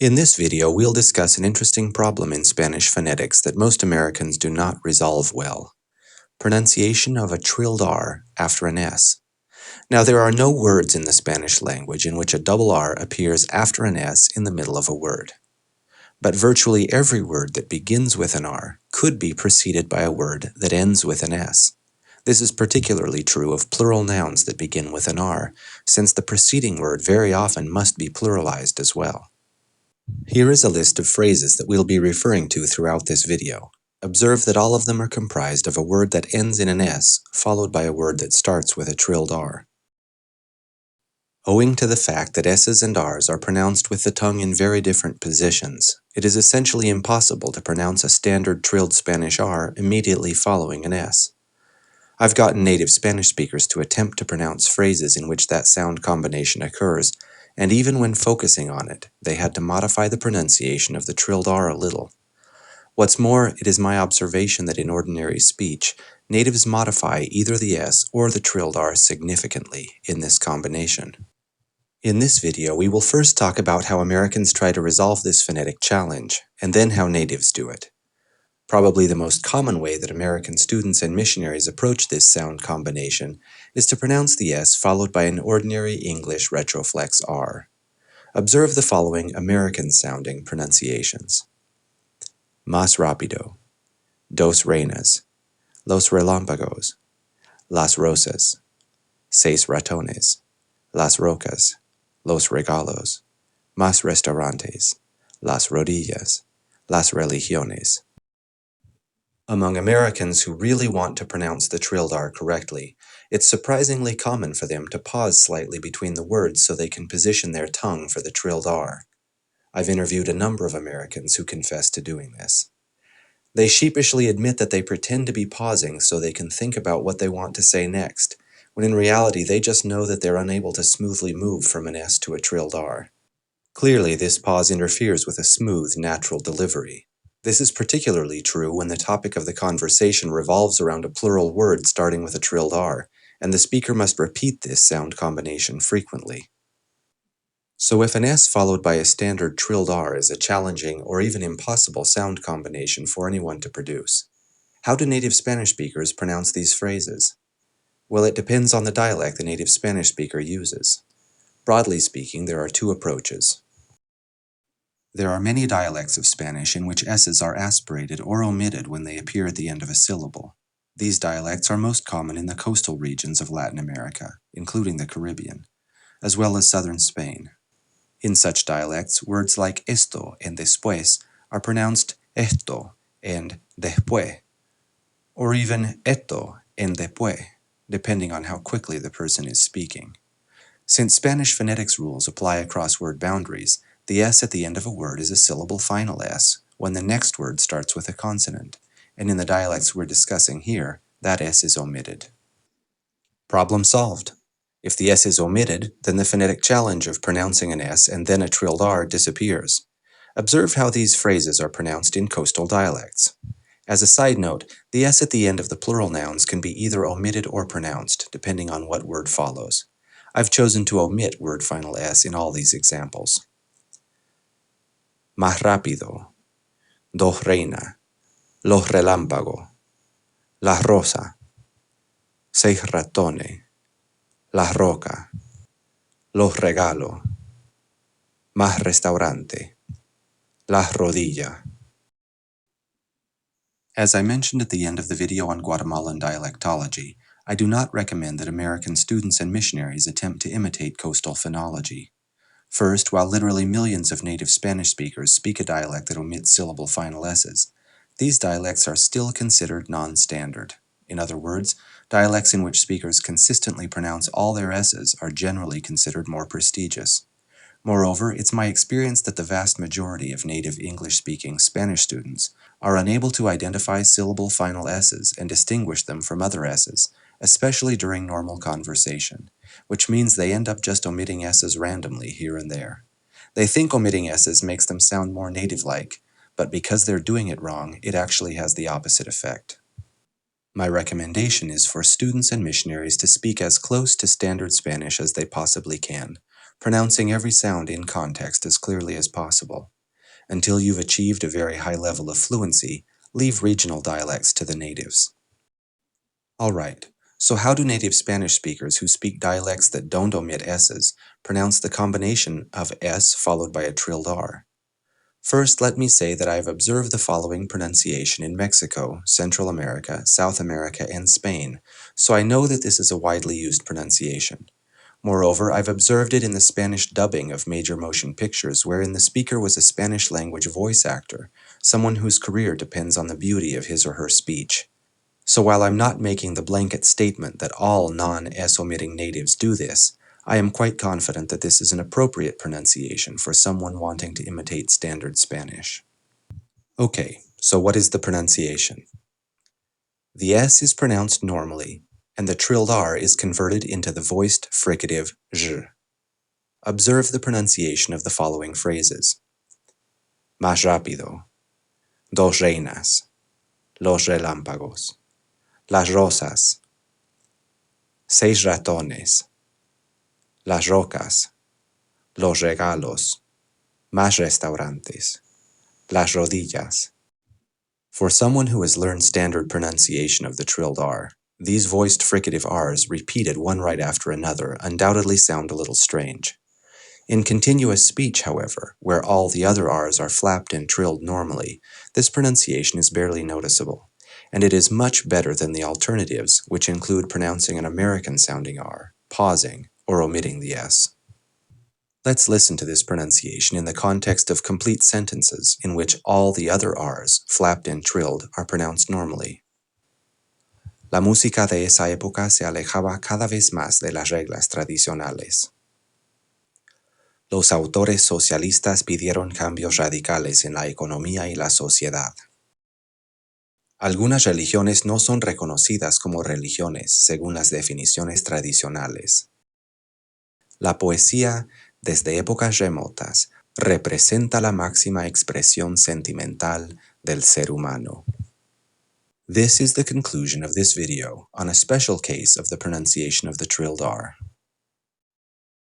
In this video, we'll discuss an interesting problem in Spanish phonetics that most Americans do not resolve well: pronunciation of a trilled R after an S. Now, there are no words in the Spanish language in which a double R appears after an S in the middle of a word. But virtually every word that begins with an R could be preceded by a word that ends with an S. This is particularly true of plural nouns that begin with an R, since the preceding word very often must be pluralized as well. Here is a list of phrases that we'll be referring to throughout this video. Observe that all of them are comprised of a word that ends in an S, followed by a word that starts with a trilled R. Owing to the fact that S's and R's are pronounced with the tongue in very different positions, it is essentially impossible to pronounce a standard trilled Spanish R immediately following an S. I've gotten native Spanish speakers to attempt to pronounce phrases in which that sound combination occurs, and even when focusing on it, they had to modify the pronunciation of the trilled R a little. What's more, it is my observation that in ordinary speech, natives modify either the S or the trilled R significantly in this combination. In this video, we will first talk about how Americans try to resolve this phonetic challenge, and then how natives do it. Probably the most common way that American students and missionaries approach this sound combination is to pronounce the S followed by an ordinary English retroflex R. Observe the following American-sounding pronunciations: más rápido, dos reinas, los relámpagos, las rosas, seis ratones, las rocas, los regalos, más restaurantes, las rodillas, las religiones. Among Americans who really want to pronounce the trilled R correctly, it's surprisingly common for them to pause slightly between the words so they can position their tongue for the trilled R. I've interviewed a number of Americans who confess to doing this. They sheepishly admit that they pretend to be pausing so they can think about what they want to say next, when in reality they just know that they're unable to smoothly move from an S to a trilled R. Clearly, this pause interferes with a smooth, natural delivery. This is particularly true when the topic of the conversation revolves around a plural word starting with a trilled R, and the speaker must repeat this sound combination frequently. So if an S followed by a standard trilled R is a challenging or even impossible sound combination for anyone to produce, how do native Spanish speakers pronounce these phrases? Well, it depends on the dialect the native Spanish speaker uses. Broadly speaking, there are two approaches. There are many dialects of Spanish in which S's are aspirated or omitted when they appear at the end of a syllable. These dialects are most common in the coastal regions of Latin America, including the Caribbean, as well as southern Spain. In such dialects, words like esto and después are pronounced esto and después, or even esto and después, depending on how quickly the person is speaking. Since Spanish phonetics rules apply across word boundaries, the S at the end of a word is a syllable final S when the next word starts with a consonant, and in the dialects we're discussing here, that S is omitted. Problem solved. If the S is omitted, then the phonetic challenge of pronouncing an S and then a trilled R disappears. Observe how these phrases are pronounced in coastal dialects. As a side note, the S at the end of the plural nouns can be either omitted or pronounced, depending on what word follows. I've chosen to omit word final S in all these examples. Más rápido, dos reinas, los relámpagos, la rosa, seis ratones, la roca, los regalos, más restaurante, las rodillas. As I mentioned at the end of the video on Guatemalan dialectology, I do not recommend that American students and missionaries attempt to imitate coastal phonology. First, while literally millions of native Spanish speakers speak a dialect that omits syllable final S's, these dialects are still considered non-standard. In other words, dialects in which speakers consistently pronounce all their S's are generally considered more prestigious. Moreover, it's my experience that the vast majority of native English-speaking Spanish students are unable to identify syllable final S's and distinguish them from other S's, especially during normal conversation, which means they end up just omitting S's randomly here and there. They think omitting S's makes them sound more native-like, but because they're doing it wrong, it actually has the opposite effect. My recommendation is for students and missionaries to speak as close to standard Spanish as they possibly can, pronouncing every sound in context as clearly as possible. Until you've achieved a very high level of fluency, leave regional dialects to the natives. Alright, so how do native Spanish speakers who speak dialects that don't omit S's pronounce the combination of S followed by a trilled R? First, let me say that I have observed the following pronunciation in Mexico, Central America, South America, and Spain, so I know that this is a widely used pronunciation. Moreover, I've observed it in the Spanish dubbing of major motion pictures wherein the speaker was a Spanish-language voice actor, someone whose career depends on the beauty of his or her speech. So while I'm not making the blanket statement that all non-S-omitting natives do this, I am quite confident that this is an appropriate pronunciation for someone wanting to imitate standard Spanish. Okay, so what is the pronunciation? The S is pronounced normally, and the trilled R is converted into the voiced fricative zh. Observe the pronunciation of the following phrases. Más rápido. Dos reinas. Los relámpagos. Las rosas. 6 ratones. Las rocas. Los regalos. Más restaurantes. Las rodillas. For someone who has learned standard pronunciation of the trilled R, these voiced fricative R's repeated one right after another undoubtedly sound a little strange. In continuous speech, however, where all the other R's are flapped and trilled normally, this pronunciation is barely noticeable, and it is much better than the alternatives, which include pronouncing an American-sounding R, pausing, or omitting the S. Let's listen to this pronunciation in the context of complete sentences in which all the other R's, flapped and trilled, are pronounced normally. La música de esa época se alejaba cada vez más de las reglas tradicionales. Los autores socialistas pidieron cambios radicales en la economía y la sociedad. Algunas religiones no son reconocidas como religiones según las definiciones tradicionales. La poesía, desde épocas remotas, representa la máxima expresión sentimental del ser humano. This is the conclusion of this video on a special case of the pronunciation of the trilled R.